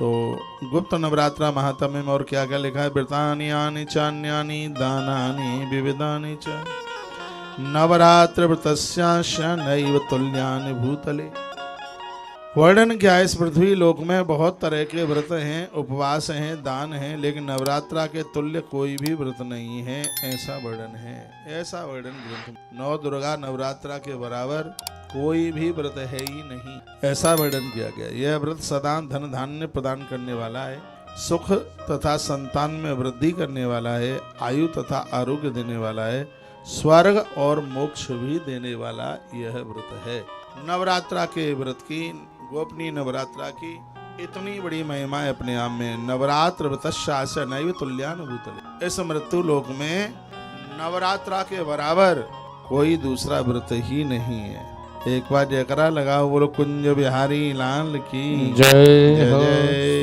तो गुप्त नवरात्रा महात्म्य में और क्या क्या लिखा है? व्रतान्यानि चान्यानि दानानि विविधानि च नवरात्र व्रतस्यास्य नैव तुल्यानि भूतले। वर्णन क्या है? इस पृथ्वी लोक में बहुत तरह के व्रत हैं, उपवास हैं, दान हैं, लेकिन नवरात्रा के तुल्य कोई भी व्रत नहीं है, ऐसा वर्णन है। ऐसा वर्णन ग्रंथ, नौ दुर्गा नवरात्रा के बराबर कोई भी व्रत है ही नहीं, ऐसा वर्णन किया गया। यह व्रत सदा धन धान्य प्रदान करने वाला है, सुख तथा संतान में वृद्धि करने वाला है, आयु तथा आरोग्य देने वाला है, स्वर्ग और मोक्ष भी देने वाला यह व्रत है। नवरात्रा के व्रत की, गोपनीय नवरात्रा की इतनी बड़ी महिमा है अपने आप में। नवरात्र व्रतस्यास्य नैव तुल्यानि भूतले। इस मृत्यु लोक में नवरात्रा के बराबर कोई दूसरा व्रत ही नहीं है। एक बार जयकारा लगाओ, बोलो कुंज बिहारी लाल की जय हो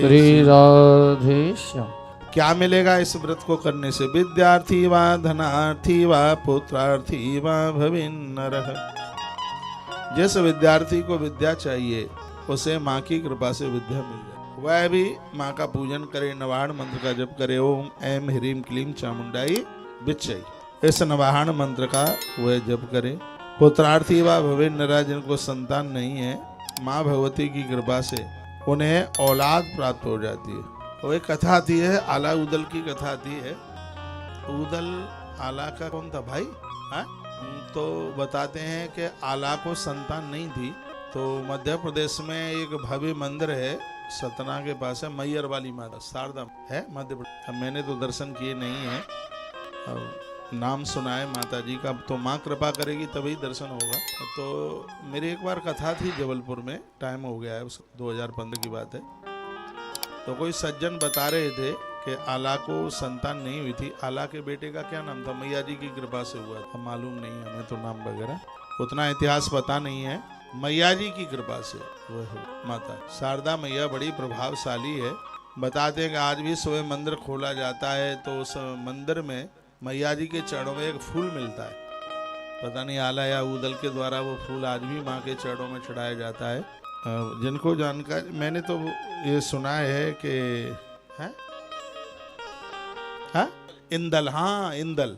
श्री राधे श्याम। क्या मिलेगा इस व्रत को करने से? विद्यार्थी वा धनार्थी वा पुत्रार्थी वा भविन्नरः। जिस विद्यार्थी को विद्या चाहिए उसे माँ की कृपा से विद्या मिल जाए, वह भी माँ का पूजन करे, नवाहन मंत्र का जप करे, ओम ऐं ह्रीं क्लीं चामुंडाई विच्चै, इस नवाहन मंत्र का वह जप करे। पुत्रार्थी व भविन्नरः, जिनको संतान नहीं है, माँ भगवती की कृपा से उन्हें औलाद प्राप्त हो जाती है। वो एक कथा आती है, आला उदल की कथा आती है। उदल आला का कौन था भाई? हा? तो बताते हैं कि आला को संतान नहीं थी, तो मध्य प्रदेश में एक भव्य मंदिर है, सतना के पास है, मैयर वाली माता, शारदा है मध्य प्रदेश। मैंने तो दर्शन किए नहीं है, नाम सुना है माता जी का, तो माँ कृपा करेगी तभी दर्शन होगा। तो मेरी एक बार कथा थी जबलपुर में, टाइम हो गया है, 2015 की बात है। तो कोई सज्जन बता रहे थे कि आला को संतान नहीं हुई थी। आला के बेटे का क्या नाम था? मैया जी की कृपा से हुआ था, मालूम नहीं हमें तो नाम वगैरह, उतना इतिहास पता नहीं है। मैया जी की कृपा से वह माता शारदा मैया बड़ी प्रभावशाली है। बताते हैं कि आज भी सुबह मंदिर खोला जाता है तो उस मंदिर में मैया जी के चरणों में एक फूल मिलता है। पता नहीं आला या उदल के द्वारा वो फूल आज भी माँ के चरणों में चढ़ाया जाता है। जिनको जानकारी, मैंने तो ये सुना है कि है इंदल, हाँ इंदल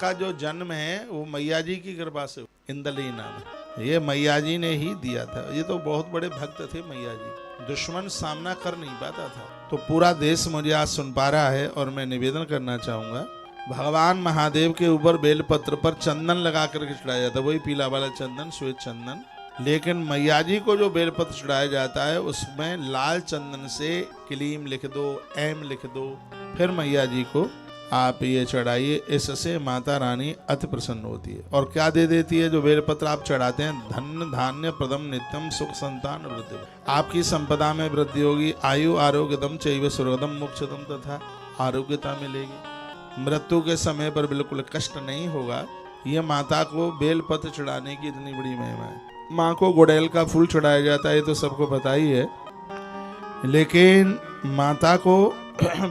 का जो जन्म है वो मैया जी की कृपा से, इंदल ही नाम है, ये मैया जी ने ही दिया था। ये तो बहुत बड़े भक्त थे मैया जी, दुश्मन सामना कर नहीं पाता था। तो पूरा देश मुझे आज सुन पा रहा है और मैं निवेदन करना चाहूंगा, भगवान महादेव के ऊपर बेलपत्र पर चंदन लगा करके चढ़ाया जाता है, वही पीला वाला चंदन, श्वेत चंदन। लेकिन मैया जी को जो बेलपत्र चढ़ाया जाता है उसमें लाल चंदन से क्लीम लिख दो, एम लिख दो, फिर मैया जी को आप ये चढ़ाइए। इससे माता रानी अति प्रसन्न होती है। और क्या दे देती है जो बेलपत्र आप चढ़ाते हैं? धन धान्य प्रदम नित्यम सुख संतान वृद्धि, आपकी संपदा में वृद्धि होगी, आयु आरोग्यदम चैव सुरगदम मोक्षदम, तथा आरोग्यता मिलेगी, मृत्यु के समय पर बिल्कुल कष्ट नहीं होगा। ये माता को बेलपत्र चढ़ाने की इतनी बड़ी महिमा है। माँ को गुड़ैल का फूल चढ़ाया जाता है, ये तो सबको पता ही है, लेकिन माता को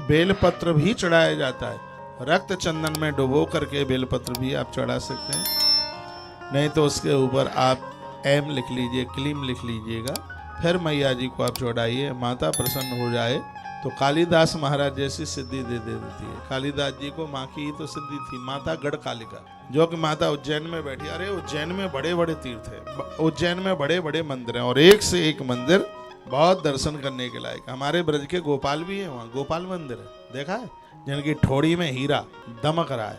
बेलपत्र भी चढ़ाया जाता है। रक्त चंदन में डुबो करके बेलपत्र भी आप चढ़ा सकते हैं, नहीं तो उसके ऊपर आप एम लिख लीजिए, क्लीम लिख लीजिएगा, फिर मैया जी को आप चढ़ाइए। माता प्रसन्न हो जाए तो कालिदास महाराज जैसी सिद्धि दे देती है। कालिदास जी को माँ की ही तो सिद्धि थी, माता गढ़ कालिका, जो कि माता उज्जैन में बैठी। अरे उज्जैन में बड़े बड़े तीर्थ है, उज्जैन में बड़े बड़े मंदिर हैं, और एक से एक मंदिर बहुत दर्शन करने के लायक। हमारे ब्रज के गोपाल भी है, वहाँ गोपाल मंदिर है, देखा है, जिनकी ठोड़ी में हीरा दमक रहा है।